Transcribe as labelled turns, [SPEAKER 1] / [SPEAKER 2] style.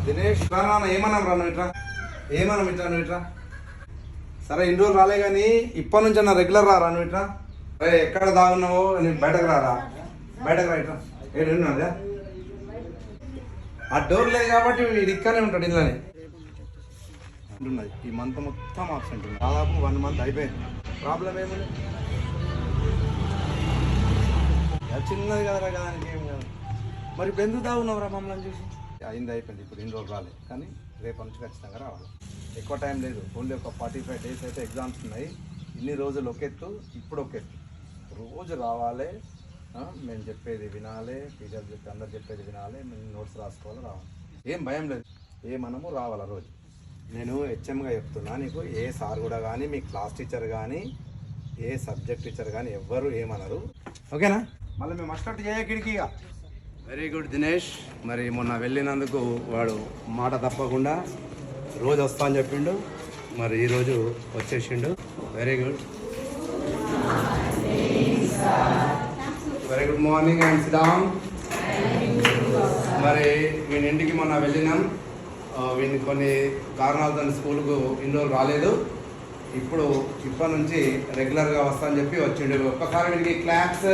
[SPEAKER 1] దినేష్ రానా ఏమన్నాం రా నువ్వు ఇట్రా నువ్వు ఇట్రా సరే ఇన్ని రోజులు రాలే కానీ ఇప్పటి నుంచి అన్న రెగ్యులర్ రా నువ్వు ఇట్రా అరే ఎక్కడ దాగున్నావో నేను బయటకు రా ఇట్రా ఏడున్నాడా ఆ డోర్ లేదు కాబట్టి వీడు ఇక్కడనే ఉంటాడు ఇంట్లోనే ఉన్నది ఈ మంత్ మొత్తం ఆబ్సెంట్ ఉంది దాదాపు 1 month అయిపోయింది ప్రాబ్లం ఏముంది చిన్నది కదరా దానికి ఏం కాదు మరి ఇప్పుడు ఎందుకు దాగున్నావురా మమ్మల్ని చూసి అయింది అయిపోయింది ఇప్పుడు ఇన్ని రోజులు రాలేదు కానీ రేపటి నుంచి ఖచ్చితంగా రావాలి ఎక్కువ టైం లేదు ఓన్లీ ఒక 45 days అయితే ఎగ్జామ్స్ ఉన్నాయి ఇన్ని రోజులు ఒకెత్తు ఇప్పుడు ఒకెత్తు రోజు రావాలి మేము చెప్పేది వినాలి టీచర్ చెప్పి అందరు చెప్పేది వినాలి మేము నోట్స్ రాసుకోవాలి రావాలి ఏం భయం లేదు మనము రావాలా రోజు నేను హెచ్ఎంగా చెప్తున్నా నీకు ఏ సార్ కూడా కానీ మీ క్లాస్ టీచర్ కానీ ఏ సబ్జెక్ట్ టీచర్ కానీ ఎవ్వరు ఏమనరు ఓకేనా మళ్ళీ మేము మస్టర్ట్ చేయకిడికిగా వెరీ గుడ్ దినేష్ మరి మొన్న వెళ్ళినందుకు వాడు మాట తప్పకుండా రోజు వస్తా అని చెప్పిండు మరి ఈరోజు వచ్చేసిండు very good very good morning and సిడామ్ మరి వీని ఇంటికి మొన్న వెళ్ళినాం వీని కొన్ని కారణాలతో స్కూల్కు ఇన్ని రోజులు రాలేదు ఇప్పటి నుంచి రెగ్యులర్గా వస్తా అని చెప్పి వచ్చిండు ఒక్కసారి వీడికి క్లాప్స్